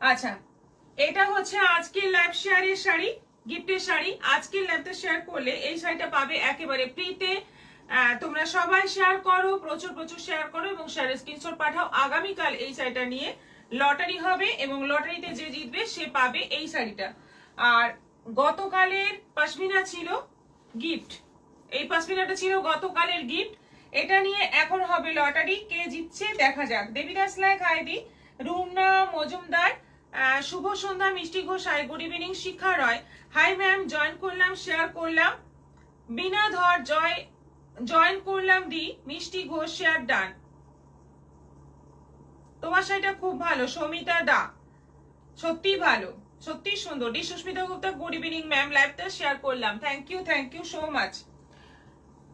আচ্ছা, এটা হচ্ছে আজকের লাইভ শেয়ারের শাড়ি, গিফটের শাড়ি। আজকের লাইভটা শেয়ার করলে এই শাড়িটা পাবে একেবারে ফ্রিতে। তোমরা সবাই শেয়ার করো, প্রচুর প্রচুর শেয়ার করো এবং শেয়ারের স্ক্রিনশট পাঠাও। আগামীকাল এই শাড়িটা নিয়ে লটারি হবে এবং লটারিতে যে জিতবে সে পাবে এই শাড়িটা। আর গতকালের পশমিনা ছিল গিফট, এই পশমিনাটা ছিল গতকালের গিফট। এটা নিয়ে এখন হবে লটারি, কে জিতছে দেখা যাক। দেবিদাস লাইক হাইদি, রুমনা মজুমদার, শুভ সন্ধ্যা, মিষ্টি ঘোষ, হাই গুড ইভিনিং, শিখা রয়, হাই ম্যাম, জয়েন করলাম, শেয়ার করলাম, বিনা ধর জয়েন করলাম, দি মিষ্টি ঘোষ, শেয়ার ডান। তোমার শাড়িটা খুব ভালো সৌমিতা দা, সত্যি ভালো, সত্যি সুন্দর। D Susmita Gupta, good evening ma'am, লাইভটা শেয়ার করলাম, thank you so much.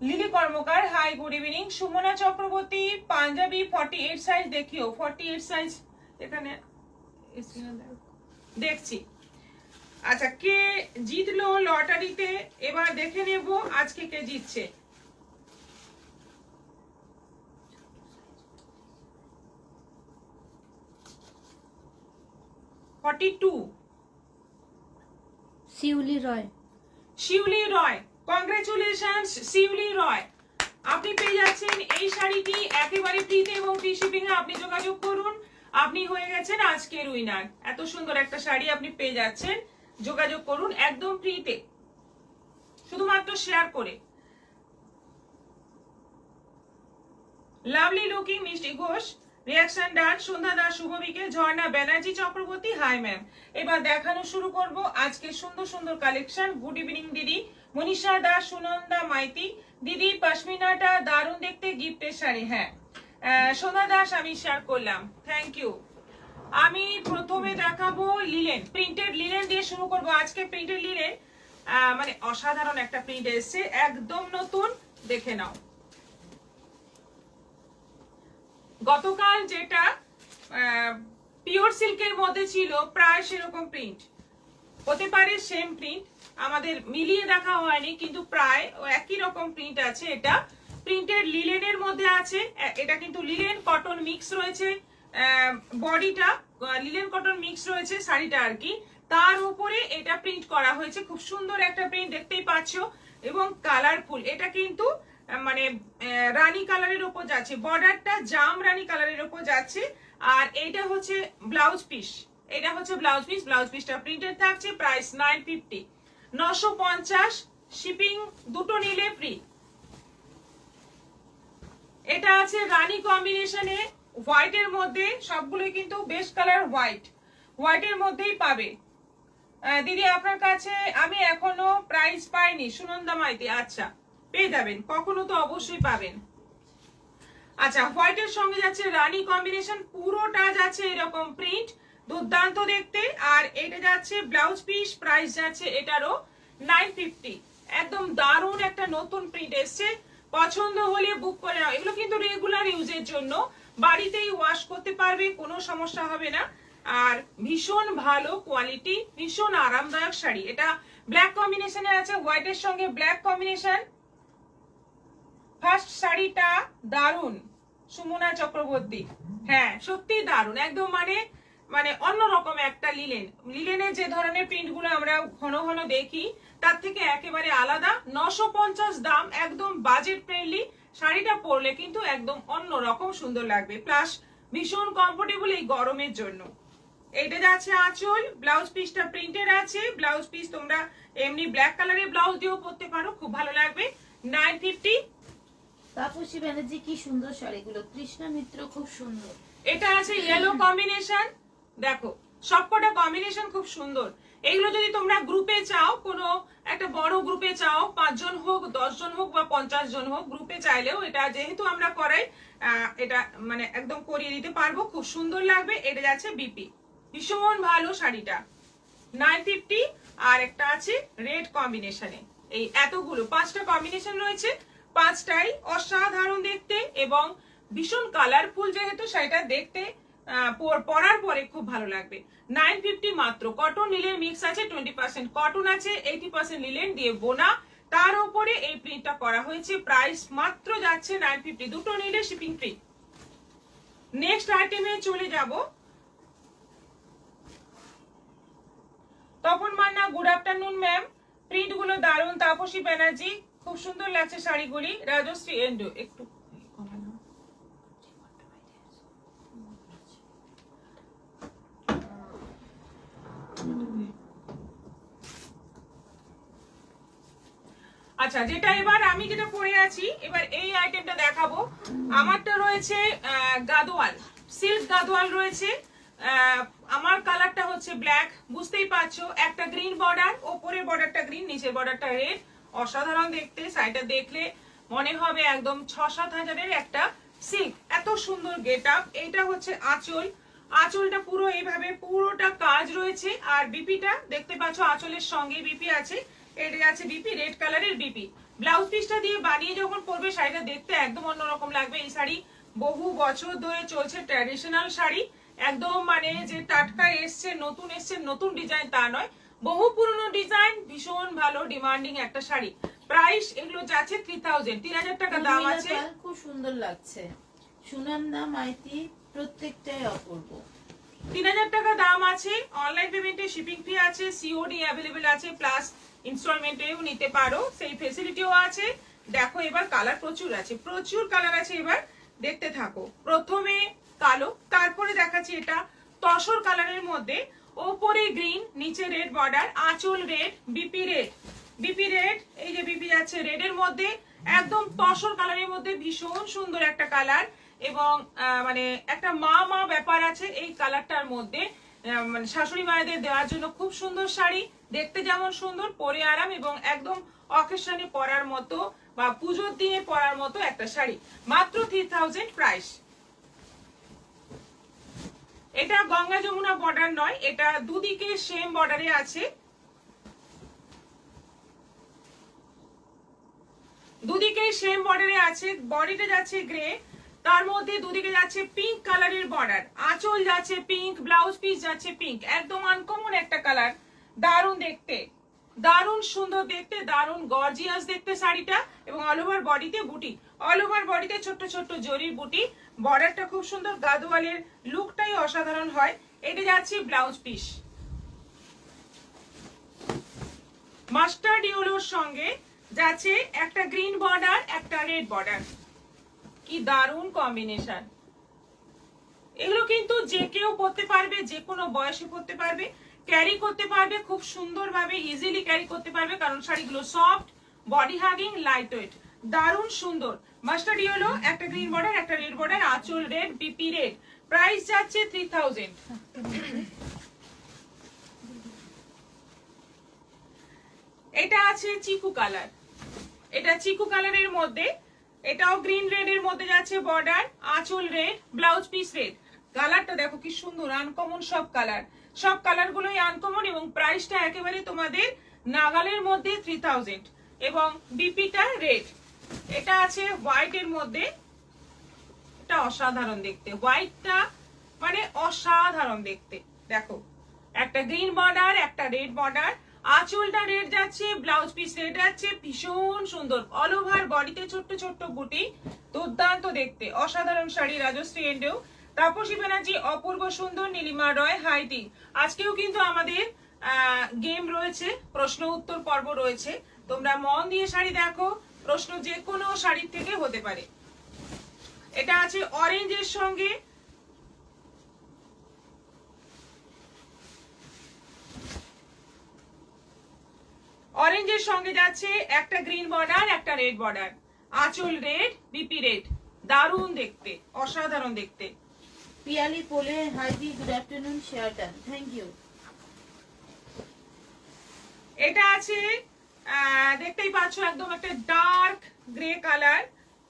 Lily Karmakar, hi good evening. Sumana Chakraborty, panjabi 48 size দেখিও, 48 সাইজ এখানে দেখছি। আচ্ছা, কে জিতলো লটারিতে এবার দেখে নেব আজকে কে জিতছে। শিউলি রয়, শিউলি রয়, কংগ্রেচুলেশনস শিউলি রয়, আপনি পেয়ে যাচ্ছেন এই শাড়িটি একেবারে ফ্রিতে এবং ফ্রি শিপিং এ। আপনি যোগাযোগ করুন, আপনি হয়ে গেছেন আজকের উইনার। এত সুন্দর একটা শাড়ি আপনি পেয়ে যাচ্ছেন, যোগাযোগ করুন একদম ফ্রিতে, শুধুমাত্র শেয়ার করে। লাভলি লুকিং মিষ্টি ঘোষ, রিয়াকশন ডান, সন্ধ্যা দাস, শুভ বিকেল, ঝর্ণা ব্যানার্জি চক্রবর্তী, হাই ম্যাম। এবার দেখানো শুরু করব আজকে সুন্দর সুন্দর কালেকশন। গুড ইভিনিং দিদি, মনীষা দাস, সুনন্দা মাইতি, দিদি পশমিনাটা দারুণ দেখতে, গিফটের শাড়ি। হ্যাঁ সন্ধ্যা দাস, আমি শেয়ার করলাম, থ্যাংক ইউ। আমি প্রথমে দেখাবো লিলেন, প্রিন্টেড লিলেন দিয়ে শুরু করব আজকে। প্রিন্টেড লিলেন মানে অসাধারণ একটা প্রিন্ট এসেছে, একদম নতুন, দেখে নাও। গতকাল যেটা পিওর সিল্কের মধ্যে ছিল প্রায় সেরকম প্রিন্ট, হতে পারে সেম প্রিন্ট, আমাদের মিলিয়ে দেখা হয়নি, কিন্তু প্রায় একই রকম প্রিন্ট আছে। এটা প্রিন্টেড লিলেনের মধ্যে আছে, এটা কিন্তু লিলেন কটন মিক্স রয়েছে, বডিটা লিলেন কটন মিক্স রয়েছে শাড়িটা আর কি, তার উপরে এটা প্রিন্ট করা হয়েছে। খুব সুন্দর একটা প্রিন্ট দেখতেই পাচ্ছ এবং কালারফুল। এটা কিন্তু মানে রানী কালারের উপর যাচ্ছে, বর্ডারটা জাম রানী কালারের উপর যাচ্ছে। আর এইটা হচ্ছে ব্লাউজ পিস, এটা হচ্ছে ব্লাউজ পিস, ব্লাউজ পিসটা প্রিন্টেড থাকছে। প্রাইস 950, 950, শিপিং দুটো নিলে ফ্রি। এটা আছে রানী কম্বিনেশনে হোয়াইটের মধ্যে, সবগুলোই কিন্তু বেস্ট কালার হোয়াইট, হোয়াইটের মধ্যেই পাবে। দিদি আপনার কাছে আমি এখনো প্রাইস পাইনি, সুনন্দা মাইতি, আচ্ছা পেয়ে যাবেন, কখনো তো অবশ্যই পাবেন। আচ্ছা, হোয়াইটের সঙ্গে যাচ্ছে রানী কম্বিনেশন, পুরোটা যাচ্ছে এরকম প্রিন্ট, দুর্দান্ত দেখতে। আর এটা যাচ্ছে ব্লাউজ পিস, প্রাইস যাচ্ছে এটারও 950। একদম দারুণ একটা নতুন প্রিন্ট এসছে, পছন্দ হলে বুক করে নাও। এগুলো কিন্তু রেগুলার ইউজের জন্য, বাড়িতেই ওয়াশ করতে পারবে, কোনো সমস্যা হবে না। আর ভীষণ ভালো কোয়ালিটি, ভীষণ আরামদায়ক শাড়ি। এটা ব্ল্যাক কম্বিনেশনে আছে, হোয়াইটের সঙ্গে ব্ল্যাক কম্বিনেশন। ফার্স্ট শাড়িটা দারুন, সুমনা চক্রবর্তী, হ্যাঁ সত্যি দারুন, একদম মানে অন্যরকম একটা লিলেন। লিলেনের যে ধরনের প্রিন্ট গুলো আমরা ঘন ঘন দেখি তার থেকে একেবারে আলাদা। 950 দাম, একদম বাজেট ফ্রেন্ডলি। শাড়িটা পরলে কিন্তু একদম অন্যরকম সুন্দর লাগবে, প্লাস ভীষণ কমফোর্টেবল এই গরমের জন্য। এইটা যাচ্ছে আঁচল, ব্লাউজ পিসটা প্রিন্টেড আছে। ব্লাউজ পিস তোমরা এমনি ব্ল্যাক কালারের ব্লাউজ দিয়েও পরতে পারো, খুব ভালো লাগবে। 950। তাপসী ব্যানার্জি, কি সুন্দর শাড়িগুলো, কৃষ্ণা মিত্র, খুব সুন্দর। এটা আছে ইয়েলো কম্বিনেশন, দেখো সবকটা কম্বিনেশন খুব সুন্দর। এইগুলো যদি তোমরা গ্রুপে চাও, কোনো একটা বড় গ্রুপে চাও, 5 জন হোক, 10 জন হোক বা 50 জন হোক, গ্রুপে চাইলেও এটা যেহেতু আমরা করাই, এটা মানে একদম করিয়ে দিতে পারবো, খুব সুন্দর লাগবে। এটা যাচ্ছে বিপি, ভীষণ ভালো শাড়িটা, 950। আর একটা আছে রেড কম্বিনেশনে, এই এতগুলো 5টা কম্বিনেশন রয়েছে, 5টাই অসাধারণ দেখতে এবং ভীষণ কালারফুল। যেহেতু শাড়িটা দেখতে পরার পরে খুব ভালো লাগবে। 950 মাত্র। কটন লিলেন মিক্স আছে, 20% কটন আছে, 80% লিলেন দিয়ে বোনা, তার উপরে এই প্রিন্টটা করা হয়েছে। প্রাইস মাত্র যাচ্ছে 950, দুটো নিলে শিপিং ফ্রি। নেক্সট আইটেমে চলে যাব। এটা হচ্ছে ব্ল্যাক কম্বিনেশন, ব্ল্যাক কম্বিনেশনে আছে, হোয়াইটের সঙ্গে ব্ল্যাক কম্বিনেশন। এটা কিন্তু ব্ল্যাক কম্বিনেশন, হোয়াইটের সঙ্গে ব্ল্যাক কম্বিনেশন। 950 মাত্র। কটন লিলেন মিক্স আছে, 20% কটন আছে, 80% লিলেন দিয়ে বোনা, তার উপরে এই প্রিন্টটা করা হয়েছে। প্রাইস মাত্র যাচ্ছে 950, দুটো নিলে shipping free. Good afternoon ma'am. Print গুলো দারুণ, তাপসী ব্যানার্জি, খুব সুন্দর লাগছে শাড়িগুলি। রাজশ্রী এন্ডো একটু কমানো। আচ্ছা, যেটা এবার আমি যেটা পরে আছি, এবার এই আইটেমটা দেখাবো। আমারটা রয়েছে গাদোয়াল, সিল্ক গাদোয়াল রয়েছে। আমার কালারটা হচ্ছে ব্ল্যাক, বুঝতেই পারছো। একটা গ্রিন বর্ডার, ওপরের বর্ডারটা গ্রিন, নিচের বর্ডারটা রেড। অসাধারণ দেখতে, শাড়িটা দেখলে মনে হবে একদম 6-7 হাজারের একটা সিল্ক। এত সুন্দর গেট আপ। এইটা হচ্ছে আঁচল, আঁচলটা পুরো এইভাবে পুরোটা কাজ রয়েছে। আর বিপিটা দেখতে পাচ্ছ, আঁচলের সঙ্গে বিপি আছে। এটা আছে বিপি, রেড কালারের বিপি। ব্লাউজ পিসটা দিয়ে বানিয়ে যখন পরবে শাড়িটা দেখতে একদম অন্যরকম লাগবে। এই শাড়ি বহু বছর ধরে চলছে, ট্র্যাডিশনাল শাড়ি, একদম মানে যে টাটকা এসছে, নতুন ডিজাইন তা নয়, বহু পুরনো ডিজাইন, ভীষণ ভালো ডিমান্ডিং একটা শাড়ি। প্রাইস এগুলো যাচ্ছে 3000 টাকা দাম আছে। খুব সুন্দর লাগছে। সুনন্দা মাইতি, প্রত্যেকটাই অপূর্ব। 3000 টাকা দাম আছে। অনলাইন পেমেন্টে শিপিং ফি আছে, সিওডি অ্যাভেলেবেল আছে, প্লাস ইনস্টলমেন্টেও নিতে পারো, সেই ফেসিলিটিও আছে। দেখো এবার কালার প্রচুর আছে, প্রচুর কালার আছে। এবার দেখতে থাকো। প্রথমে কালো, তারপরে দেখাচ্ছি এটা তসর কালারের মধ্যে, ওপরে গ্রিন, নিচে রেড বর্ডার, আঁচল রেড, বিপি রেড, বিপি রেড, এই যে বিপি যাচ্ছে রেডের মধ্যে, একদম তসর কালারের মধ্যে, ভীষণ সুন্দর একটা কালার। এবং মানে একটা মা মা ব্যাপার আছে এই কালারটার মধ্যে। মানে শাশুড়ি মায়েদের দেওয়ার জন্য খুব সুন্দর শাড়ি, দেখতে যেমন সুন্দর, পরে আরাম, এবং একদম অকেশনে পরার মতো বা পুজোর দিনে পরার মতো একটা শাড়ি। মাত্র 3000 প্রাইস। এটা গঙ্গা যমুনা বর্ডার নয়, এটা দুদিকে সেম বর্ডারে আছে, দুদিকে সেম বর্ডারে আছে। বডিটা যাচ্ছে গ্রে, তার মধ্যে দুদিকে যাচ্ছে পিঙ্ক কালারের বর্ডার, আঁচল যাচ্ছে পিঙ্ক, ব্লাউজ পিস যাচ্ছে পিঙ্ক। একদম আনকমন একটা কালার, দারুণ দেখতে, দারুণ সুন্দর দেখতে, দারুণ গর্জিয়াস দেখতে শাড়িটা। এবং অল ওভার বডিতে বুটি, অল ওভার বডিতে ছোট্ট ছোট্ট জরির বুটি, বর্ডারটা খুব সুন্দর, গাদোয়ালের লুকটাই অসাধারণ হয়। এটা যাচ্ছে ব্লাউজ পিস, মাস্টার্ড ইয়েলোর সঙ্গে যাচ্ছে একটা গ্রিন বর্ডার, একটা রেড বর্ডার। কি দারুণ কম্বিনেশন। এগুলো কিন্তু যে কেউ পরতে পারবে, যে কোনো বয়সে পরতে পারবে, ক্যারি করতে পারবে খুব সুন্দরভাবে, ইজিলি ক্যারি করতে পারবে, কারণ শাড়িগুলো soft, body hugging, light weight, দারুণ সুন্দর। মাস্টার্ড ইয়েলো, একটা গ্রিন বর্ডার, একটা রেড বর্ডার, আঁচল রেড, বিপি রেড। প্রাইস যাচ্ছে 3000। এটা আছে চিকু কালার, এটা চিকু কালারের মধ্যে, এটাও গ্রিন রেড এর মধ্যে যাচ্ছে বর্ডার, আঁচল রেড, ব্লাউজ পিস রেড। কালারটা দেখো কি সুন্দর, আনকমন সব কালার, সব কালার গুলোই আনকমন। এবং প্রাইসটা একেবারে তোমাদের নাগালের মধ্যে 3000। এবং বিপিটা রেড। এটা আছে হোয়াইট এর মধ্যে, এটা অসাধারণ দেখতে, হোয়াইটটা মানে অসাধারণ দেখতে। দেখো একটা গ্রিন বর্ডার, একটা রেড বর্ডার, আঁচলটা রেড যাচ্ছে, ব্লাউজ পিস রেড যাচ্ছে, ভীষণ সুন্দর। অল ওভার বডিতে ছোট্ট ছোট্ট বুটি, দুর্দান্ত দেখতে, অসাধারণ শাড়ি। রাজশ্রী এন্ডেও, তাপসী ব্যানার্জি, অপূর্ব সুন্দর, নীলিমা রয়, হাইটি। আজকেও কিন্তু আমাদের গেম রয়েছে, প্রশ্ন উত্তর পর্ব রয়েছে। তোমরা মন দিয়ে শাড়ি দেখো, প্রশ্ন যে কোনো শাড়ির থেকে হতে পারে। এটা আছে অরেঞ্জের সঙ্গে, অরেঞ্জের সঙ্গে যাচ্ছে একটা গ্রিন বর্ডার, একটা রেড বর্ডার, আঁচল রেড, বিপি রেড, দারুণ দেখতে, অসাধারণ দেখতে। পিয়ালি পোলে, হাইদি, good afternoon, share done, thank you. এটা আছে দেখতেই পাচ্ছ একদম একটা ডার্ক গ্রে কালার,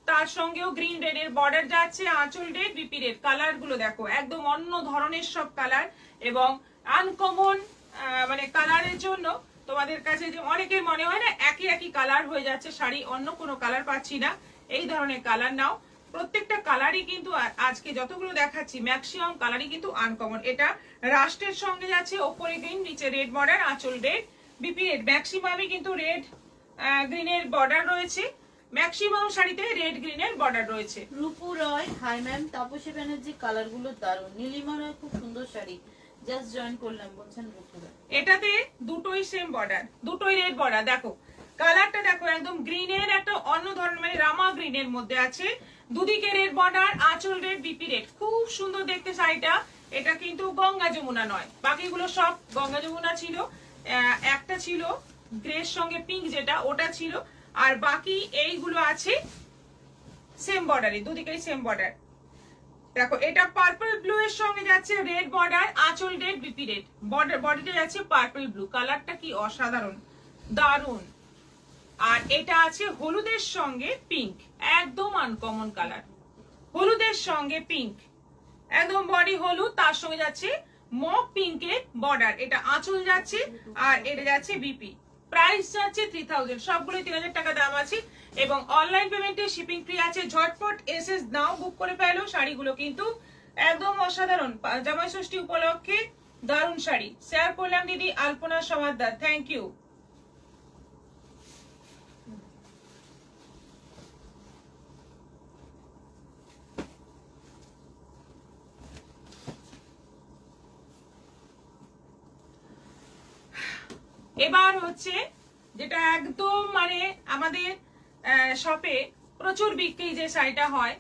তার সঙ্গেও গ্রিন রেড এর বর্ডার যাচ্ছে, আঁচল রেড, বিপি রেড। কালার গুলো দেখো একদম অন্য ধরনের সব কালার, এবং আনকমন মানে কালারের জন্য তোমাদের কাছে যে অনেকের মনে হয় না একই একই কালার হয়ে যাচ্ছে শাড়ি, অন্য কোনো কালার পাচ্ছি না, এই ধরনের কালার নাও। প্রত্যেকটা কালারই কিন্তু আজকে যতগুলো দেখাচ্ছি ম্যাক্সিমাম কালারই কিন্তু আনকমন। এটা রাস্টের সঙ্গে যাচ্ছে, ওপরে গ্রিন, নিচে রেড বর্ডার, আঁচল রেড, বিপি রেড। ম্যাক্সিমামই কিন্তু রেড গ্রিনের বর্ডার রয়েছে, ম্যাক্সিমাম শাড়িতে রেড গ্রিনের বর্ডার রয়েছে। Rupu Roy, hi ma'am. Tapasi Banerjee, colour গুলো দারুণ। নীলিমা রয়, খুব সুন্দর শাড়ি, জাস্ট জয়েন করলাম বলছেন বন্ধুরা। এটাতে দুটোই সেম বর্ডার, দুটোই রেড বর্ডার। দেখো কালারটা দেখো, একদম গ্রিনের একটা অন্য ধরনের, মানে রামা গ্রিনের মধ্যে আছে, দুদিকে রেড বর্ডার, আঁচল রেড, বিপি রেড, খুব সুন্দর দেখতে শাড়িটা। এটা কিন্তু গঙ্গা যমুনা নয়, বাকিগুলো সব গঙ্গা যমুনা ছিল, একটা ছিল গ্রের সঙ্গে পিঙ্ক যেটা, ওটা ছিল, আর বাকি এইগুলো আছে সেম বর্ডারে, দুদিকেই সেম বর্ডার। দেখো এটা পার্পল ব্লু এর সঙ্গে যাচ্ছে রেড বর্ডার, আঁচল রেড, বিপি রেড, বডিতে যাচ্ছে পার্পল ব্লু। কালারটা কি অসাধারণ, দারুন। আর এটা আছে হলুদের সঙ্গে পিঙ্ক, একদম আনকমন কালার, হলুদের সঙ্গে পিঙ্ক, একদম বডি হলুদ, তার সঙ্গে যাচ্ছে মক পিঙ্কের বর্ডার। এটা আঁচল যাচ্ছে আর এটা যাচ্ছে বিপি। প্রাইস যাচ্ছে 3000, সবগুলো 3000 টাকা দাম আছে এবং অনলাইন পেমেন্টে শিপিং ফ্রি আছে। ঝটপট এসএস নাও বুক করে ফেলো। শাড়িগুলো কিন্তু একদম অসাধারণ, জামাই ষষ্ঠী উপলক্ষে দারুণ শাড়ি শেয়ার করলাম দিদি। আলপনা সমাদ্দার, থ্যাংক ইউ। এবার হচ্ছে যেটা একদম মানে আমাদের শপে প্রচুর বিক্রি যে শাড়িটা হয়,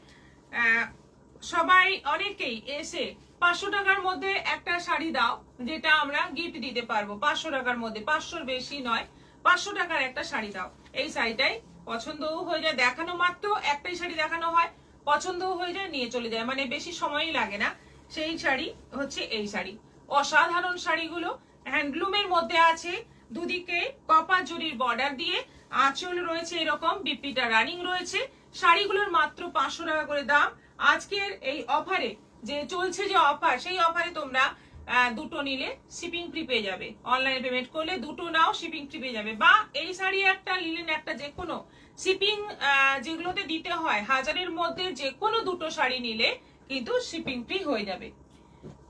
সবাই অনেকেই এসে 500 টাকার মধ্যে একটা শাড়ি দাও যেটা আমরা গিফট দিতে পারবো, 500 টাকার মধ্যে, 500-র বেশি নয়, 500 টাকার একটা শাড়ি দাও। এই শাড়িটাই পছন্দও হয়ে যায়, দেখানো মাত্র একটাই শাড়ি দেখানো হয়, পছন্দও হয়ে যায়, নিয়ে চলে যায়, মানে বেশি সময়ই লাগে না। সেই শাড়ি হচ্ছে এই শাড়ি। অসাধারণ শাড়িগুলো হ্যান্ডলুমের মধ্যে আছে, দুদিকে কপার জরির বর্ডার দিয়ে, আঁচল রয়েছে এরকম, বিপিটা রানিং রয়েছে। শাড়িগুলোর মাত্র 500 টাকা করে দাম। আজকের এই অফারে যে চলছে যে অফার, সেই অফারে তোমরা দুটো নিলে শিপিং ফ্রি পেয়ে যাবে। অনলাইন পেমেন্ট করলে দুটো নাও, শিপিং ফ্রি পেয়ে যাবে। বা এই শাড়ি একটা নিলেন, একটা যে কোনো শিপিং যেগুলোতে দিতে হয় 1000-এর মধ্যে যে কোনো দুটো শাড়ি নিলে কিন্তু শিপিং ফ্রি হয়ে যাবে।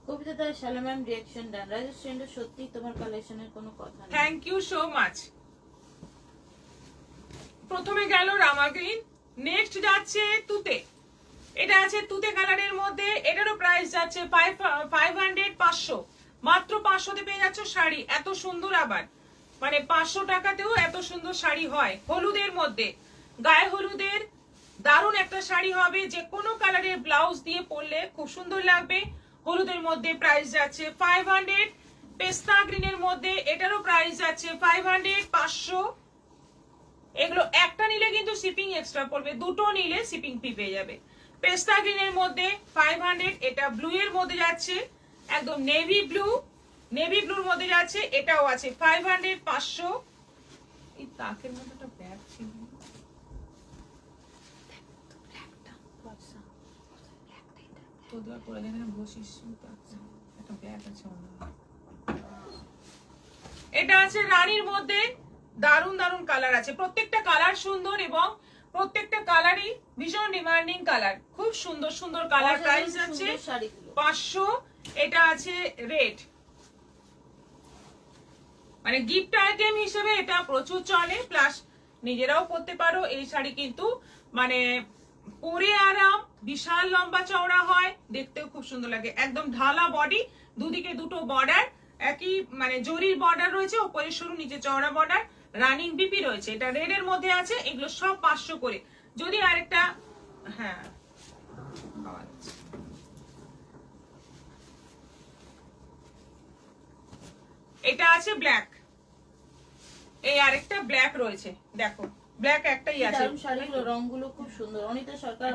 কবিতা দাস শালা ম্যাম রিঅ্যাকশন ডান। রাজস্থান সত্যি তোমার কালেকশনের কোনো কথা নেই। Thank you so much. প্রথমে গেল রামা গ্রিন, নেক্সট যাচ্ছে তুতে। এটা আছে তুতে কালারের মধ্যে, এটারও প্রাইস যাচ্ছে 500, 500, মাত্র 500-তে পেয়ে যাচ্ছ শাড়ি। এত সুন্দর, আবার মানে 500 টাকাতেও এত সুন্দর শাড়ি হয়। হলুদের মধ্যে, গায়ে হলুদের দারুণ একটা শাড়ি হবে, যে কোনো কালারের ব্লাউজ দিয়ে পরলে খুব সুন্দর লাগবে। হলুদের মধ্যে প্রাইস যাচ্ছে 500, পেস্তা গ্রিনের মধ্যে এটারও প্রাইস যাচ্ছে 500, 500। এগুলো একটা নিলে কিন্তু শিপিং এক্সট্রা পড়বে, দুটো নিলে শিপিং ফ্রি পেয়ে যাবে। পেস্তা গ্রিনের মধ্যে 500, এটা ব্লু এর মধ্যে যাচ্ছে, একদম নেভি ব্লু, নেভি ব্লুর মধ্যে যাচ্ছে, এটাও আছে 500, 500। এই তাকের মধ্যে একটা ব্যাগ ছিল, তোদের করে যেখানে বসিস একটা ব্যাগ আছে। এটা আছে রানীর মধ্যে, দারুন দারুন কালার আছে, প্রত্যেকটা কালার সুন্দর এবং প্রত্যেকটা কালারই ভীষণ ডিমান্ডিং কালার, খুব সুন্দর সুন্দর কালার। প্রাইস আছে 500। এটা আছে রেড, মানে গিফট আইটেম হিসেবে এটা প্রচুর চলে, প্লাস নিজেরাও পরতে পারো। এই শাড়ি কিন্তু মানে পরে আরাম, বিশাল লম্বা চওড়া হয়, দেখতেও খুব সুন্দর লাগে, একদম ঢালা বডি, দুদিকে দুটো বর্ডার, একই মানে জরির বর্ডার রয়েছে, উপরে সরু নিচে চওড়া বর্ডার, রানিং বিপি রয়েছে। এটা রেড এর মধ্যে আছে, এগুলো সব 500 করে। যদি আরেকটা, হ্যাঁ এটা আছে ব্ল্যাক, এই আরেকটা ব্ল্যাক রয়েছে, দেখো ব্ল্যাক একটাই আছে, শাড়িগুলো রংগুলো খুব সুন্দর। অনিতা সরকার,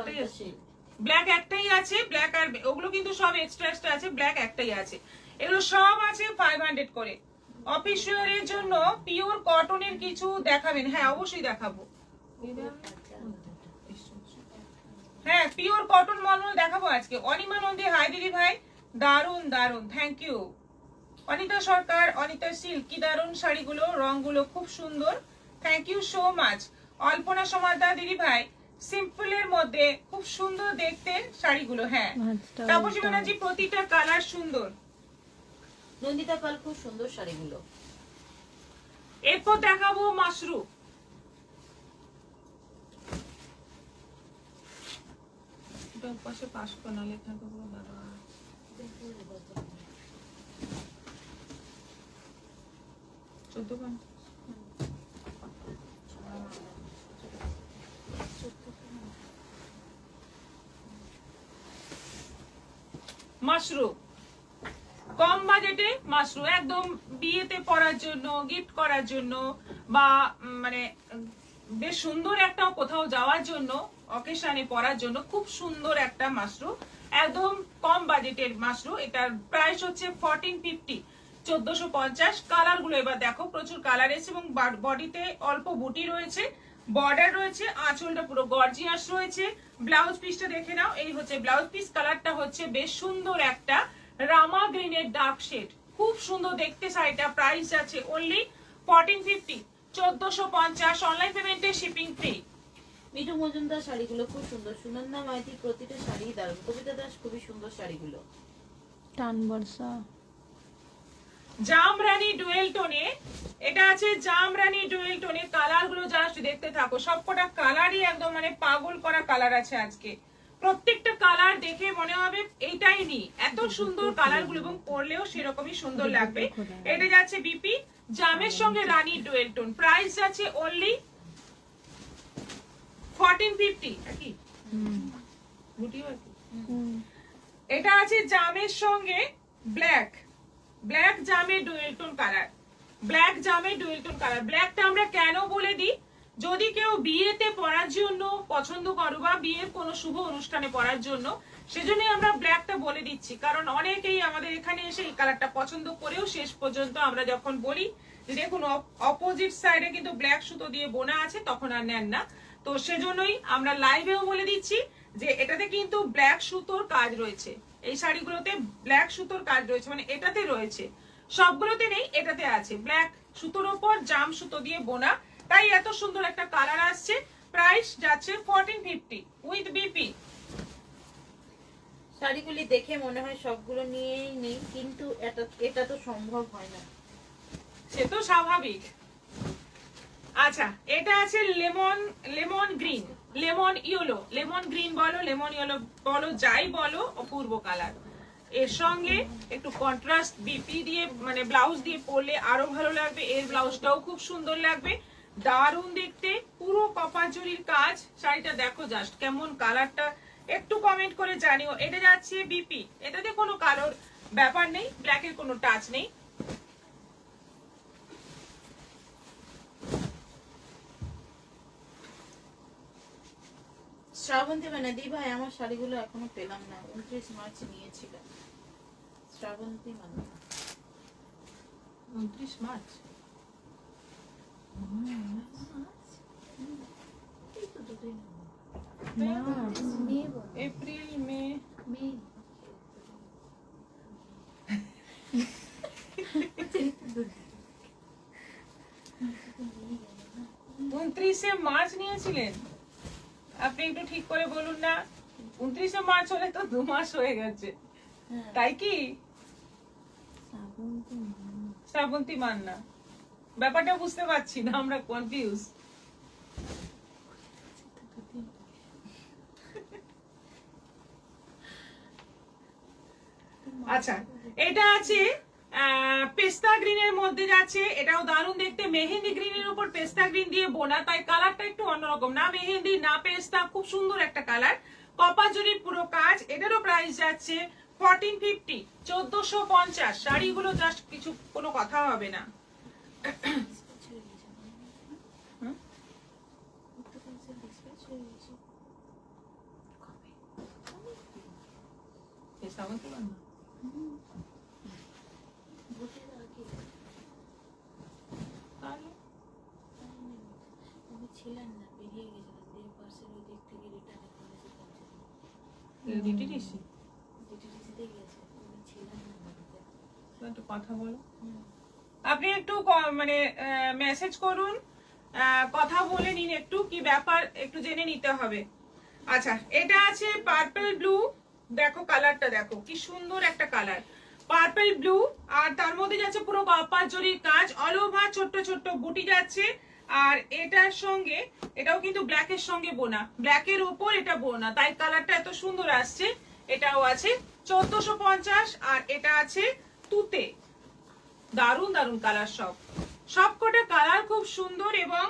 ব্ল্যাক একটাই আছে, ব্ল্যাক আর ওগুলো কিন্তু সব এক্সট্রা এক্সট্রা আছে, ব্ল্যাক একটাই আছে। এগুলো সব আছে 500 করে। অফিসিয়ালের জন্য পিওর কটনের কিছু দেখাবেন? হ্যাঁ অবশ্যই দেখাবো, হ্যাঁ পিওর কটন মলমল দেখাবো আজকে। অনিমা নন্দী, হাই দিদি ভাই, দারুন দারুন, thank you. Anita Sarkar, Anita silk, কি দারুন শাড়িগুলো, রংগুলো খুব সুন্দর, thank you so much. Alpana Samaddar দিদি ভাই, সিম্পলের মধ্যে খুব সুন্দর দেখতে শাড়িগুলো। হ্যাঁ তাপসী ব্যানার্জি, প্রতিটা কালার সুন্দর। নন্দিতা পাল, খুব সুন্দর শাড়িগুলো। এরপর দেখাবো মাশরু, পাশে 500 না লেখা দেবো দাদা। 1450 মাশরুম, কম বাজেটে মাশরুম, একদম বিয়েতে পরার জন্য, গিফট করার জন্য, বা মানে বেশ সুন্দর একটা কোথাও যাওয়ার জন্য, অকেশনে পরার জন্য খুব সুন্দর একটা মাশরুম, একদম কম বাজেটের মাশরুম। এটার প্রাইস হচ্ছে 1450, 1450। কালার গুলো এবার দেখো, প্রচুর কালার এসেছে এবং বডিতে অল্প বুটি রয়েছে, বর্ডার রয়েছে, আঁচলটা পুরো গর্জিয়াস রয়েছে। ব্লাউজ পিসটা দেখে নাও, এই হচ্ছে ব্লাউজ পিস। কালারটা হচ্ছে বেশ সুন্দর একটা রামা গ্রিনের ডার্ক শেড, খুব সুন্দর দেখতে শাড়িটা। প্রাইস আছে অনলি 1450, 1450। অনলাইন পেমেন্টে শিপিং ফ্রি। মিঠু মজুমদার শাড়িগুলো খুব সুন্দর। সুনন্দা মাইতি প্রতিটা শাড়ি দারুণ। কবিতা দাস খুবই সুন্দর শাড়িগুলো। টান বর্ষা, জামরানি ডুয়েল টোনে, এটা আছে জামরানি ডুয়েল টোনে। কালার গুলো জাস্ট দেখতে থাকো, সবকটা কালারই একদম মানে পাগল করা কালার আছে আজকে। প্রত্যেকটা কালার দেখে মনে হবে এইটাই নি, এত সুন্দর কালার গুলো, এবং পরলেও সেরকমই সুন্দর লাগবে। এটা যাচ্ছে বিপি জামের সঙ্গে রানী ডুয়েল টোন। প্রাইস আছে অনলি 1450। কি বুটিও আছে। এটা আছে জামের সঙ্গে ব্ল্যাক, ব্ল্যাক জামে ডুয়েল টোন কালার, ব্ল্যাক জামে ডুয়েল টোন কালার। ব্ল্যাকটা আমরা কেন বলে দিই, যদি কেউ বিয়েতে পরার জন্য পছন্দ করো বা বিয়ের কোনো শুভ অনুষ্ঠানে পরার জন্য, সেজন্যই আমরা ব্ল্যাকটা বলে দিচ্ছি। কারণ অনেকেই আমাদের এখানে এসে এই কালারটা পছন্দ করেও শেষ পর্যন্ত আমরা যখন বলি যে দেখুন অপোজিট সাইডে কিন্তু ব্ল্যাক সুতো দিয়ে বোনা আছে, তখন আর নেন না। তো সেজন্যই আমরা লাইভেও বলে দিচ্ছি যে এটাতে কিন্তু ব্ল্যাক সুতোর কাজ রয়েছে, এই শাড়িগুলোতে ব্ল্যাক সুতোর কাজ রয়েছে, মানে এটাতে রয়েছে, সবগুলোতে নেই, এটাতে আছে। ব্ল্যাক সুতোর উপর জাম সুতো দিয়ে বোনা, তাই এত সুন্দর একটা কালার আসছে। প্রাইস যাচ্ছে 1450 উইথ বিপি। শাড়িগুলি দেখে মনে হয় সবগুলো নিয়েই নেই, কিন্তু এটা তো সম্ভব হয় না। সে তো স্বাভাবিক। আচ্ছা, এটা আছে lemon green, lemon yellow, lemon green বলো, লেমন ইয়েলো বলো, যাই বলো, অপূর্ব কালার। এর সঙ্গে একটু কন্ট্রাস্ট বিপি দিয়ে মানে ব্লাউজ দিয়ে পরলে আরো ভালো লাগবে। এর ব্লাউজটাও খুব সুন্দর লাগবে, দারুণ দেখতে, পুরো কপার জরির কাজ। শাড়িটা দেখো জাস্ট কেমন, কালারটা একটু কমেন্ট করে জানিও। এটা যাচ্ছে বিপি, এটাতে কোনো কালোর ব্যাপার নেই, ব্ল্যাকের কোনো টাচ নেই। শ্রাবন্তী মান্না, ভাই আমার শাড়িগুলো এখনো পেলাম না, 29 মার্চ নিয়েছিলাম। Srabanti Manna, 29 March. April May, 29 March নিয়েছিলেন আপনি? একটু ঠিক করে বলুন না, 29 মার্চ হলে তো 2 মাস হয়ে গেছে, তাই কি? শ্রাবন্তী মান্না, ব্যাপারটা বুঝতে পারছি না, আমরা কনফিউজ। আচ্ছা, এটা আছে পেস্তা গ্রিনের মধ্যে যাচ্ছে, এটাও দারুণ দেখতে। মেহেন্দি গ্রিনের উপর পেস্তা গ্রিন দিয়ে বোনা, তাই কালারটা একটু অন্যরকম, না মেহেন্দি না পেস্তা, খুব সুন্দর একটা কালার। কপার জরির পুরো কাজ। এটারও প্রাইস যাচ্ছে 1450, 1450। শাড়িগুলো জাস্ট কিছু কোনো কথা হবে না। ছিলেন না, বেরিয়ে গেছিলেন, দিয়ে পার্সেল ওই দিক থেকে রিটার্ন করে ডিটিডিসিতে গেছে, উনি ছিলেন না বাড়িতে। একটু কথা বলো, আপনি একটু মানে মেসেজ করুন, কথা বলে নিন, একটু কি ব্যাপার একটু জেনে নিতে হবে। আচ্ছা, এটা আছে পার্পল ব্লু, দেখো কালারটা দেখো কি সুন্দর একটা কালার, পার্পল ব্লু। আর তার মধ্যে যাচ্ছে পুরো কপার জরির কাজ, অল ওভার ছোট্ট ছোট্ট বুটি যাচ্ছে। আর এটার সঙ্গে, এটাও কিন্তু ব্ল্যাকের সঙ্গে বোনা, ব্ল্যাকের উপর এটা বোনা, তাই কালারটা এত সুন্দর আসছে। এটাও আছে 1450। আর এটা আছে তুতে, দারুন দারুন কালার সব, সবকটা কালার খুব সুন্দর এবং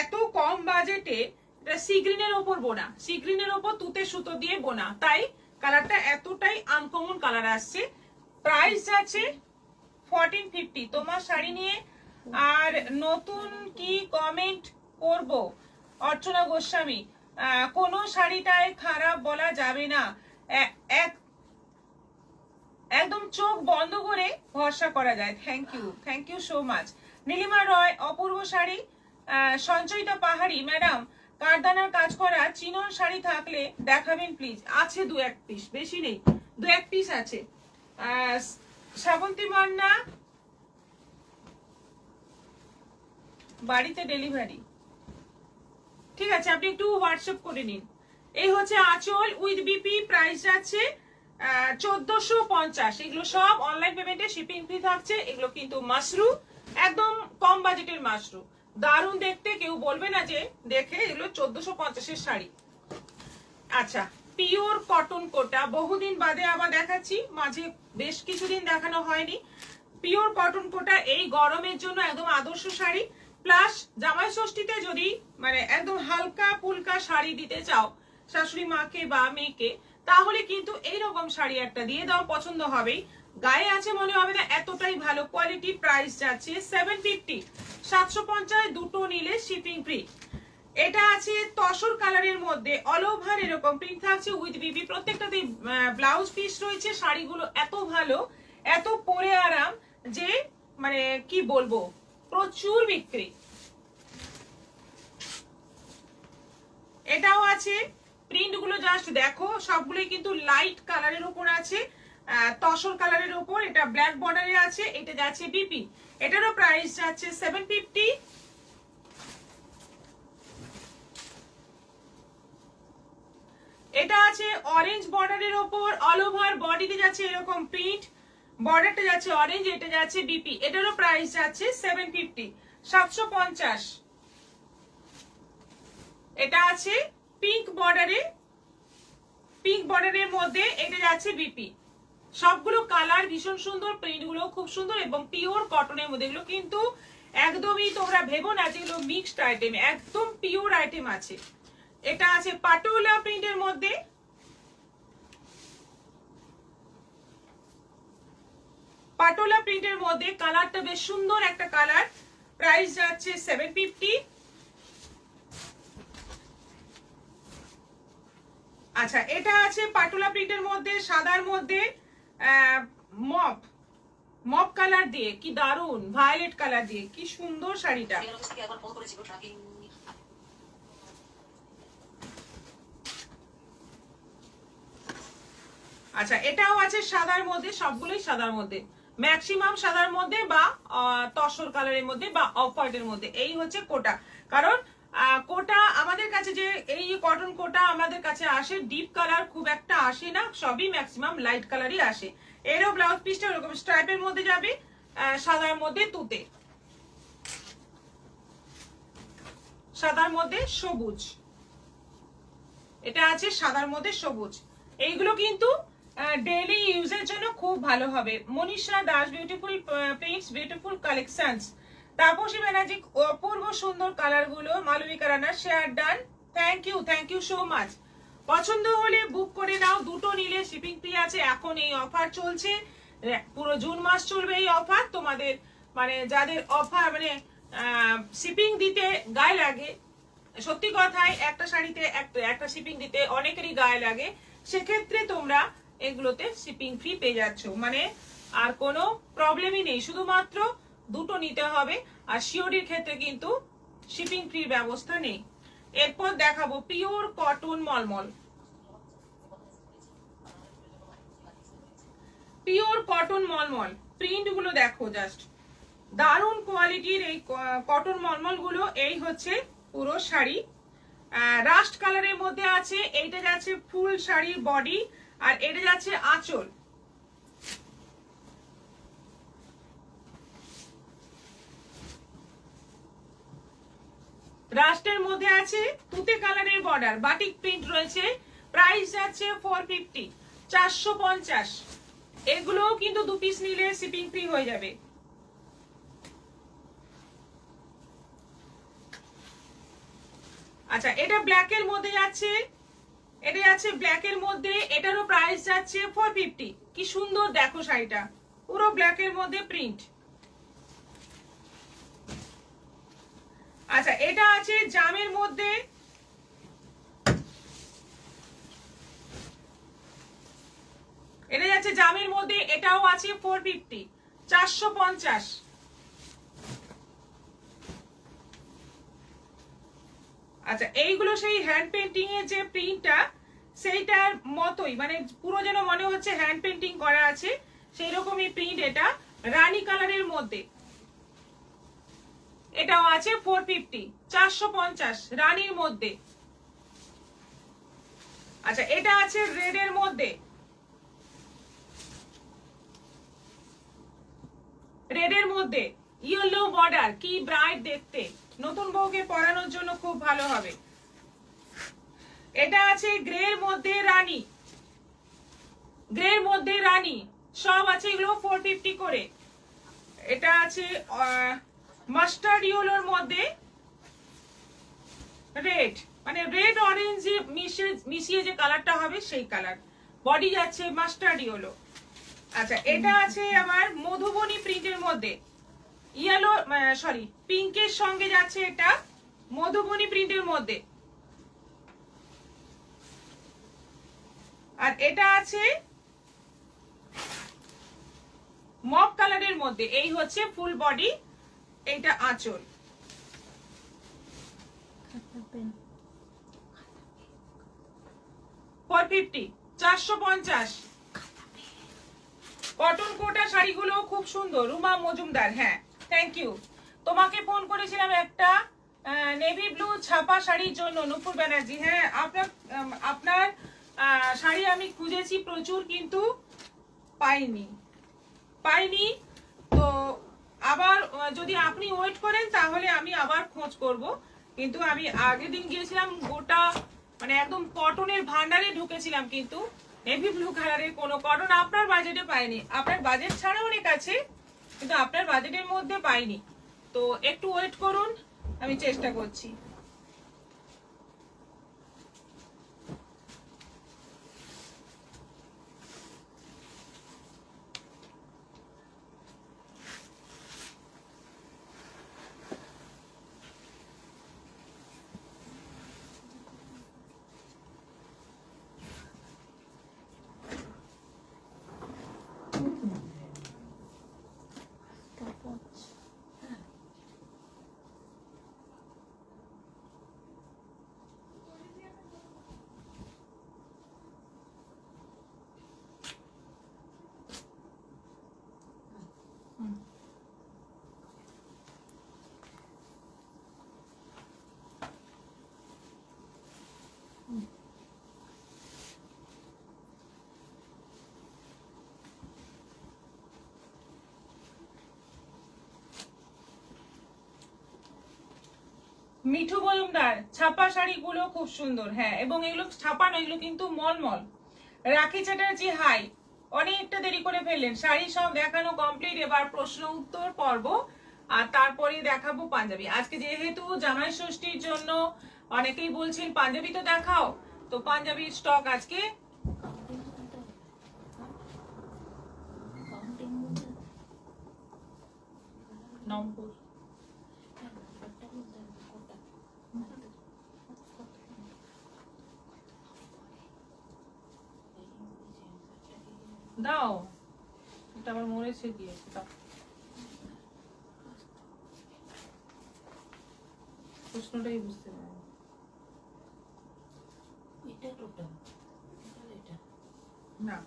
এত কম বাজেটে এটা সি গ্রিনের ওপর বোনা, সি গ্রিনের ওপর তুতে সুতো দিয়ে বোনা, তাই কালারটা এতটাই আনকমন কালার আসছে। প্রাইস আছে 1450। তোমার শাড়ি নিয়ে আর নতুন কি কমেন্ট করব? অর্চনা গোস্বামী, কোনো শাড়িটায় খারাপ বলা যাবে না, একদম চোখ বন্ধ করে ভরসা করা যায়। Thank you so much. Nilima Roy, অপূর্ব শাড়ি। সঞ্চয়িতা পাহাড়ি, ম্যাডাম কারদানার কাজ করা চিনন শাড়ি থাকলে দেখাবেন প্লিজ। আছে 2-1 পিস, বেশি নেই, 2-1 পিস আছে। শ্রাবন্তী মান্না, বাড়িতে ডেলিভারি। ঠিক আছে, আপনি একটু হোয়াটসঅ্যাপ করে নিন। এই হচ্ছে আঁচল উইথ বিপি, প্রাইস যাচ্ছে 1450। এগুলো সব অনলাইন পেমেন্টে শিপিং ফ্রি থাকছে। এগুলো কিন্তু মাশরু, একদম কম বাজেটের মাশরু, দারুণ দেখতে, কেউ বলবে না যে দেখে এগুলো 1450-এর শাড়ি। আচ্ছা, পিওর কটন কোটা, বহুদিন বাদে আবার দেখাচ্ছি, মাঝে বেশ কিছুদিন দেখানো হয়নি। পিওর কটন কোটা এই গরমের জন্য একদম আদর্শ শাড়ি। প্লাস জামাই ষষ্ঠীতে যদি মানে একদম হালকা ফুলকা শাড়ি দিতে চাও শাশুড়ি মাকে বা মেয়েকে, তাহলে কিন্তু এইরকম শাড়ি একটা দিয়ে দাও, পছন্দ হবেই, গায়ে আছে মনে হবে না, এতটাই ভালো কোয়ালিটি। প্রাইস যাচ্ছে 750, 750, দুটো নিলে শিপিং ফ্রি। এটা আছে তসর কালারের মধ্যে, অল ওভার এরকম প্রিন্ট থাকছে উইথ বিবি, প্রত্যেকটাতে ব্লাউজ পিস রয়েছে। শাড়িগুলো এত ভালো, এত পরে আরাম যে মানে কি বলবো, প্রচুর বিক্রি। এটাও আছে, প্রিন্ট গুলো জাস্ট দেখো, সবগুলোই কিন্তু লাইট কালারের উপর আছে, তসর কালারের উপর। এটা ব্ল্যাক বর্ডারে আছে, এটা যাচ্ছে বিপি, এটারও প্রাইস যাচ্ছে 750। এটা আছে অরেঞ্জ বর্ডারের উপর, অল ওভার বডিতে যাচ্ছে এরকম প্রিন্ট, বর্ডারটা যাচ্ছে অরেঞ্জ, এটা যাচ্ছে বিপি, এটারও প্রাইস যাচ্ছে 750, 750। এটা আছে পিঙ্ক বর্ডারে, পিঙ্ক বর্ডারের মধ্যে, এটা যাচ্ছে বিপি। সবগুলো কালার ভীষণ সুন্দর, প্রিন্ট গুলো খুব সুন্দর এবং পিওর কটনের মধ্যে। এগুলো কিন্তু একদমই তোমরা ভেবো না যেগুলো মিক্সড আইটেম, একদম পিওর আইটেম আছে। এটা আছে পাটোলা প্রিন্টের মধ্যে, পাটোলা প্রিন্টের মধ্যে, কালারটা বেশ সুন্দর একটা কালার। প্রাইস যাচ্ছে 750। আচ্ছা, এটা আছে পাটোলা প্রিন্টের মধ্যে, সাদার মধ্যে মপ কালার দিয়ে, কি দারুন, ভায়োলেট কালার দিয়ে, কি সুন্দর শাড়িটা। আচ্ছা, এটাও আছে সাদার মধ্যে, সবগুলোই সাদার মধ্যে, ম্যাক্সিমাম সাদার মধ্যে বা তসর কালারের মধ্যে বা অফ হোয়াইটের মধ্যে। এই হচ্ছে কোটা, কারণ কোটা আমাদের কাছে যে এই কটন কোটা আমাদের কাছে আসে, ডিপ কালার খুব একটা আসে না, সবই ম্যাক্সিমাম লাইট কালারই আসে। এরও ব্লাউজ পিসটা এরকম স্ট্রাইপের মধ্যে যাবে, সাদার মধ্যে তুতে, সাদার মধ্যে সবুজ, এটা আছে সাদার মধ্যে সবুজ। এইগুলো কিন্তু ডেইলি ইউজের জন্য খুব ভালো হবে। Manisha Das, beautiful prints, beautiful collections. Tapasi Banerjee, অপূর্ব সুন্দর কালার গুলো। Malavika Rana, share done, thank you so much. পছন্দ হলে বুক করে নাও, দুটো নিলে শিপিং ফ্রি আছে। এখন এই অফার চলছে, পুরো জুন মাস চলবে এই অফার। তোমাদের মানে যাদের অফার মানে শিপিং দিতে গায়ে লাগে, সত্যি কথাই একটা শাড়িতে একটা শিপিং দিতে অনেকেরই গায়ে লাগে, সেক্ষেত্রে তোমরা এগুলোতে শিপিং ফ্রি পেয়ে যাচ্ছ, মানে আর কোনো প্রবলেমই নেই, শুধুমাত্র দুটো নিতে হবে। আর শিওরির ক্ষেত্রে কিন্তু শিপিং ফ্রির ব্যবস্থা নেই। এরপর দেখাবো পিওর কটন মলমল, পিওর কটন মলমল, প্রিন্ট গুলো দেখো জাস্ট, দারুণ কোয়ালিটির এই কটন মলমল গুলো। এই হচ্ছে পুরো শাড়ি, রাস্ট কালারের মধ্যে আছে। এইটা যাচ্ছে ফুল শাড়ির বডি, আর এটা যাচ্ছে আঁচল। রাস্টের মধ্যে আছে তুতে কালারের বর্ডার, বাটিক প্রিন্ট রয়েছে। প্রাইস যাচ্ছে 450, 450। এগুলোও কিন্তু দু পিস নিলে শিপিং ফ্রি হয়ে যাবে। আচ্ছা এটা ব্ল্যাকের মধ্যে যাচ্ছে, এটা যাচ্ছে ব্ল্যাকের মধ্যে, এটারও প্রাইস যাচ্ছে 450। কি সুন্দর দেখো শাড়িটা, পুরো ব্ল্যাকের মধ্যে প্রিন্ট। আচ্ছা এটা আছে জামের মধ্যে, এটা যাচ্ছে জামের মধ্যে, এটাও আছে 450, 450। আচ্ছা এইগুলো সেই হ্যান্ড পেন্টিং এর যে প্রিন্টটা সেইটার মতোই, মানে পুরো যেন মনে হচ্ছে হ্যান্ড পেন্টিং করা আছে সেই রকমই প্রিন্ট। এটা রানী কালারের মধ্যে, এটাও আছে 450, 450 রানীর মধ্যে। আচ্ছা এটা আছে রেড এর মধ্যে, রেড এর মধ্যে ইয়েলো বর্ডার, কি ব্রাইট দেখতে, নতুন বউকে পরানোর জন্য খুব ভালো হবে। এটা আছে গ্রে এর মধ্যে রানী, গ্রে এর মধ্যে রানী, সব আছে এগুলো 450 করে। এটা আছে মাস্টার্ড ইয়েলোর মধ্যে রেড, মানে রেড অরেঞ্জ মিশিয়ে যে কালারটা হবে সেই কালার, বডি যাচ্ছে মাস্টার্ড ইয়েলো। আচ্ছা এটা আছে আমার মধুবনী প্রিন্টের মধ্যে, ইয়েলো সরি পিঙ্কের সঙ্গে যাচ্ছে এটা মধুবনী প্রিন্টের মধ্যে। আর এটা আছে মপ কালারের মধ্যে, এই হচ্ছে ফুল বডি, এইটা আঁচল। 450, 450। কটন কোটা শাড়িগুলো খুব সুন্দর, রুমা মজুমদার, হ্যাঁ থ্যাংক ইউ। তোমাকে ফোন করেছিলাম একটা নেভি ব্লু ছাপা শাড়ির জন্য, নুপুর ব্যানার্জি। হ্যাঁ আপনার শাড়ি আমি খুঁজেছি প্রচুর কিন্তু পাইনি। তো আবার যদি আপনি ওয়েট করেন তাহলে আমি আবার খোঁজ করব। কিন্তু আমি আগের দিন গিয়েছিলাম গোটা মানে একদম কটনের ভান্ডারে ঢুকেছিলাম, কিন্তু নেভি ব্লু কালারের কোনো কটন আপনার বাজেটে পাইনি। আপনার বাজেট ছাড়া অনেক আছে কিন্তু আপনার বাজেটের মধ্যে পাইনি। তো একটু ওয়েট করুন, আমি চেষ্টা করছি। মিঠু মজুমদার, ছাপা শাড়িগুলো খুব সুন্দর, হ্যাঁ, এবং এগুলো ছাপা নয়, এগুলো কিন্তু মলমল। রাখি চ্যাটার্জি হাই, অনেকটা দেরি করে ফেললেন, শাড়ি সব দেখানো কমপ্লিট, এবার প্রশ্ন উত্তর পর্ব, আর তারপরে দেখাবো পাঞ্জাবি। আজকে যেহেতু জামাই ষষ্ঠীর জন্য অনেকেই বলছেন পাঞ্জাবি তো দেখাও, তো পাঞ্জাবির স্টক আজকে নম্বর দাও, এটা আবার মরেছে দিয়ে দাও। প্রশ্নটাই বুঝতে পারি না।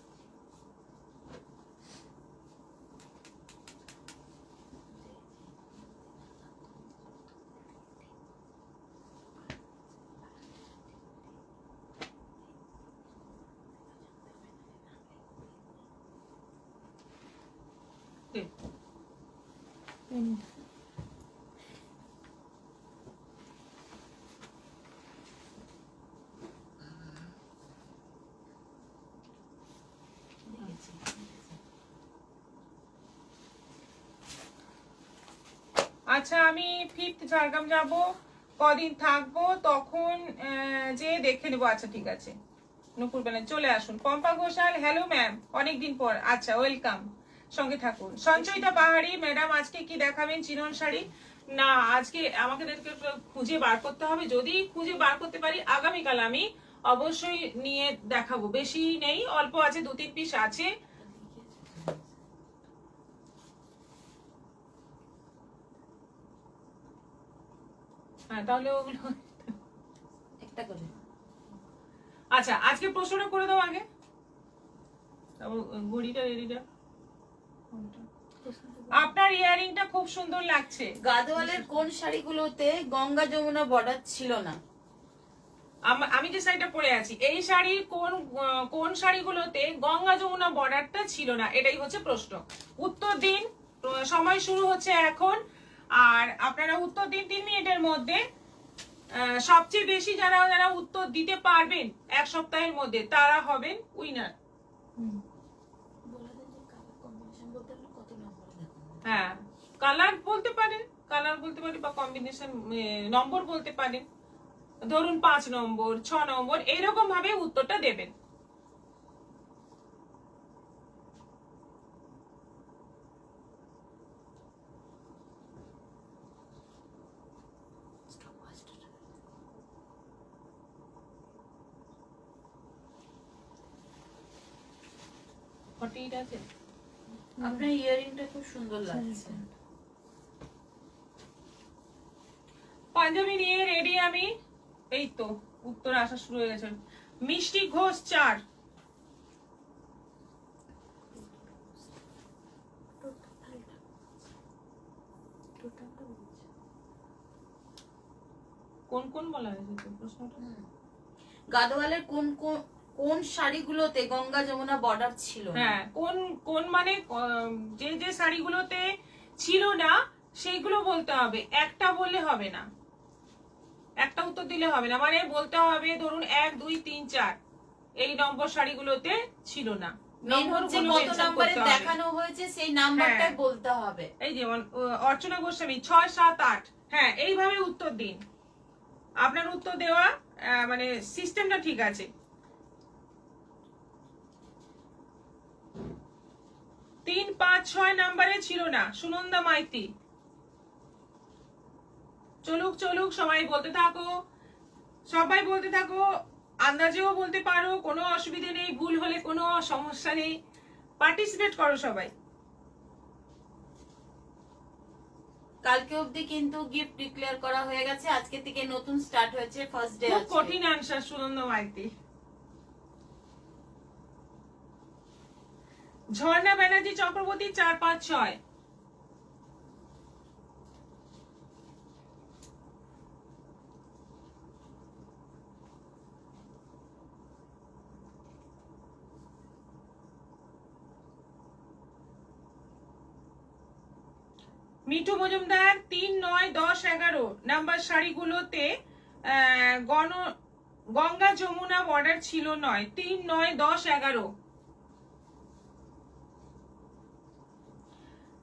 আচ্ছা আমি 5th ঝাড়গ্রাম যাব, কদিন থাকবো তখন যে দেখে নেবো। আচ্ছা ঠিক আছে, নুপুর ব্যানার্জি চলে আসুন। পম্পা ঘোষাল, হ্যালো ম্যাম, অনেকদিন পর, আচ্ছা ওয়েলকাম, সঙ্গে থাকুন। সঞ্চয়িতা পাহাড়ি, ম্যাডাম আজকে কি দেখাবেন? চিনন শাড়ি? না, আজকে আমাকে খুঁজে বার করতে হবে, যদি খুঁজে বার করতে পারি আগামীকাল আমি অবশ্যই নিয়ে দেখাবো। বেশি নেই, অল্প আছে, 2-3 পিস আছে। হ্যাঁ তাহলে ওগুলো একটা করে। আচ্ছা আজকে প্রশ্নটা করে দাও আগে, ঘড়িটা রেডিটা। আপনার ইয়ারিংটা খুব সুন্দর লাগছে। গাদোয়ালের কোন শাড়িগুলোতে গঙ্গা যমুনা বর্ডার ছিল না? আমি যে শাড়িটা পরে আছি, এই শাড়ির কোন শাড়িগুলোতে গঙ্গা যমুনা বর্ডারটা ছিল না, এটাই হচ্ছে প্রশ্ন। উত্তর দিন, সময় শুরু হচ্ছে এখন। আর আপনারা উত্তর দিন 3 মিনিটের মধ্যে। সবচেয়ে বেশি যারা যারা উত্তর দিতে পারবেন 1 সপ্তাহের মধ্যে, তারা হবেন উইনার। হ্যাঁ, কালার বলতে পারেন, বা কম্বিনেশন নম্বর বলতে পারেন। ধরুন 5 নম্বর, 6 নম্বর, এইরকম ভাবে উত্তরটা দেবেন। আছে, আপনার ইয়ারিংটা খুব সুন্দর লাগছে। পাঞ্জাবি নিয়ে রেডি আমি। এই তো উত্তর আসা শুরু হয়ে গেছে। মিষ্টি ঘোষ 4। কোন কোন বলা হয়েছে তো প্রশ্নটা? গাদোয়ালের কোন কোন শাড়িগুলোতে গঙ্গা যমুনা বর্ডার ছিল? হ্যাঁ, কোন কোন মানে যে যে শাড়িগুলোতে ছিল না সেইগুলো বলতে হবে, একটা বললে হবে না, একটা উত্তর দিলে হবে না, মানে বলতে হবে ধরুন 1 2 3 4 এই নম্বর শাড়িগুলোতে ছিল না। কত নম্বরে দেখানো হয়েছে সেই নাম্বারটাই বলতে হবে। এই যেমন অর্চনা গোস্বামী 6 7 8। হ্যাঁ, এইভাবে উত্তর দিন। আপনার উত্তর দেওয়া মানে সিস্টেমটা ঠিক আছে। 3 5 6 নাম্বারে ছিল না। সুনন্দা মাইতি, চলুক চলুক, সবাই বলতে থাকো, সবাই বলতে থাকো, আন্দাজেও বলতে পারো, কোনো অসুবিধা নেই, ভুল হলে কোনো সমস্যা নেই, পার্টিসিপেট করো সবাই। কালকে অবধি কিন্তু গিফট ডিক্লেয়ার করা হয়ে গেছে, আজকে থেকে নতুন স্টার্ট হয়েছে, ফার্স্ট ডে খুব আছে। কঠিন আনসার সুনন্দা মাইতি। ঝর্ণা ব্যানার্জি চক্রবর্তী 4 5 6। মিঠু মজুমদার 3 9 10 11 নাম্বার শাড়িগুলোতে গঙ্গা যমুনা বর্ডার ছিল নয়। 3 9 10 11।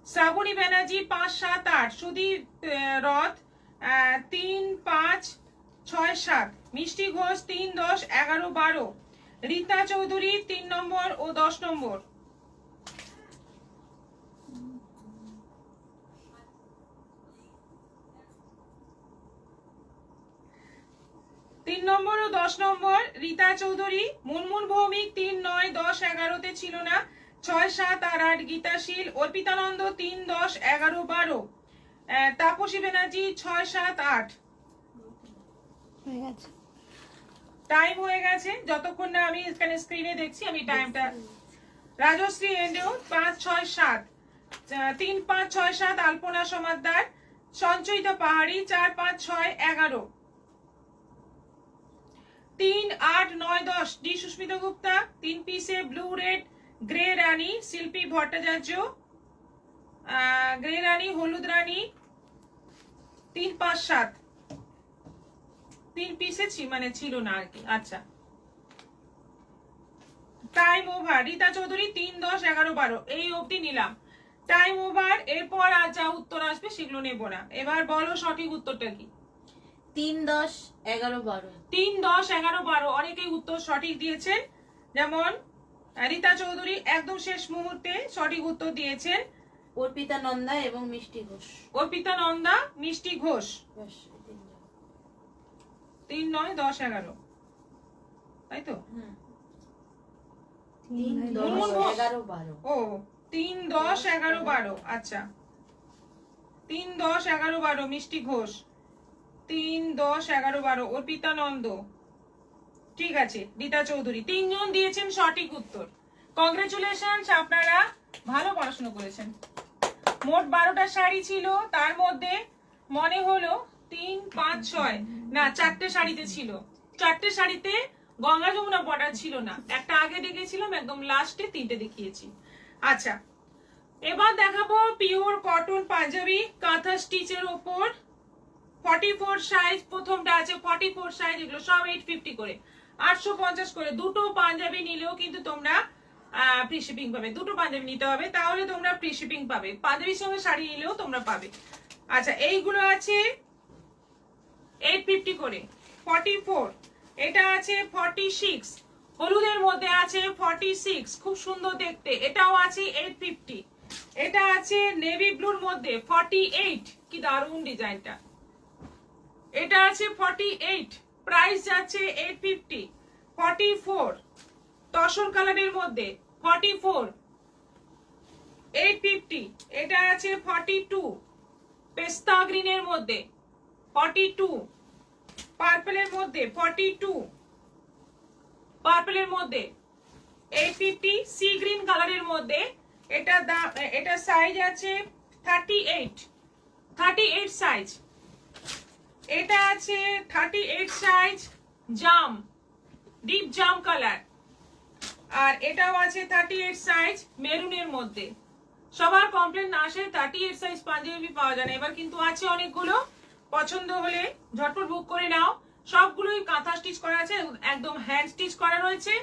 শ্রাবণী ব্যানার্জি 5 7 8। সুদীপ রথ 3 5 6 7। মিষ্টি ঘোষ 3 10 11 12। রীতা চৌধুরী 3 নম্বর ও 10 নম্বর। তিন নম্বর ও 10 নম্বর রীতা চৌধুরী। মুনমুন ভৌমিক 3 9 10 11 ছিল না। 6 7 আর 8 গীতাশীল। অর্পিতানন্দ 3 10 11 12। তাপসী ব্যানার্জি 6 7 8। হয়ে গেছে, টাইম হয়ে গেছে, যতক্ষণ না আমি এখানে স্ক্রিনে দেখছি আমি টাইমটা। রাজশ্রী এন্ডেও 5 6 7। 3 5 6 7 আলপনা সমাদ্দার। সঞ্চয়িতা পাহাড়ি 4 5 6 11। 3 8 9 10 ডি সুস্মিতা গুপ্তা। 3 পিসে ব্লু রেড গ্রে রানী শিল্পী ভট্টাচার্য। গ্রে রানী হলুদ রানী 3 5 7। 3 পিসে মানে ছিল না আর কি। আচ্ছা, টাইম ওভার। রীতা চৌধুরী 3 10 11 12 এই অবধি নিলাম। Time over. এরপর আর যা উত্তর আসবে সেগুলো নেব না। এবার বলো সঠিক উত্তরটা কি। 3, 10, 11, 12। 3, 10, 11, 12 অনেকেই উত্তর সঠিক দিয়েছেন, যেমন রীতা চৌধুরী একদম শেষ মুহূর্তে সঠিক উত্তর দিয়েছেন। অর্পিতা নন্দা এবং মিষ্টি ঘোষ। অর্পিতা নন্দা, মিষ্টি ঘোষ। ব্যাস, এই তিনজন। 3, 9, 10, 11 তাই তো? 3, 10, মুনমুন 11, 12। ও 3, 10, 11, 12 আচ্ছা 3, 10, 11, 12 মিষ্টি ঘোষ, 3, 10, 11, 12 অর্পিতা নন্দ, ঠিক আছে রীতা চৌধুরী, 3 জন দিয়েছেন সঠিক উত্তর। কংগ্রেচুলেশন, আপনারা ভালো পড়াশোনা করেছেন। মোট 12টা শাড়ি ছিল, তার মধ্যে মনে হলো 3, 5, 6 না 4টে শাড়িতে ছিল, 4টে শাড়িতে গঙ্গা যমুনা বর্ডার ছিল না, একটা আগে দেখিয়েছিলাম, একদম লাস্টে 3টে দেখিয়েছি। আচ্ছা এবার দেখাবো পিওর কটন পাঞ্জাবি কাঁথা স্টিচের ওপর 44 সাইজ, প্রথমটা আছে 44 সাইজ, এগুলো সব 850 করে, 850 করে। দুটো পাঞ্জাবি নিলেও কিন্তু তোমরা ফ্রি শিপিং পাবে, দুটো পাঞ্জাবি নিতে হবে তাহলে তোমরা ফ্রি শিপিং পাবে, পাঞ্জাবির সঙ্গে শাড়ি নিলেও তোমরা পাবে। আচ্ছা এইগুলো আছে 850 করে, 44, এটা আছে 46, হলুদের মধ্যে আছে 46, খুব সুন্দর দেখতে, এটাও আছে 850, এটা আছে নেভি ব্লুর মধ্যে 48, কি দারুণ ডিজাইনটা, এটা আছে 48, প্রাইস যাচ্ছে 850, 44 তসর কালারের মধ্যে 44, 850, এটা আছে 42 পেস্তা গ্রিনের মধ্যে 42, পার্পলের মধ্যে 42, পার্পলের মধ্যে 850, সি গ্রিন কালারের মধ্যে, এটা সাইজ আছে 38 সাইজ, এটা আছে 38 সাইজ জাম, ডিপ জাম কালার, আর এটাও আছে 38 সাইজ মেরুনের মধ্যে। সবার কমপ্লেন না আসে 38 সাইজ পাঞ্জাবি পাওয়া যায় না, এবার কিন্তু আছে অনেকগুলো, পছন্দ হলে ঝটপট বুক করে নাও। সবগুলোই কাঁথা স্টিচ করা আছে, একদম হ্যান্ড স্টিচ করা রয়েছে,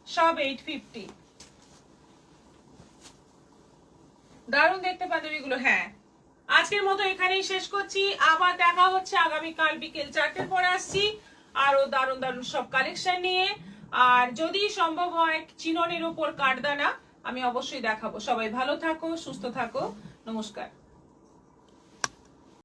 সব 850। দারুণ দেখতে পাঞ্জাবিগুলো। হ্যাঁ আজকের মতো এখানেই শেষ করছি, আবার দেখা হচ্ছে আগামীকাল বিকেল 4টের পরে আসছি আরো দারুণ দারুণ সব কালেকশন নিয়ে, আর যদি সম্ভব হয় চিননের উপর কাঠদানা আমি অবশ্যই দেখাবো। সবাই ভালো থাকো, সুস্থ থাকো, নমস্কার।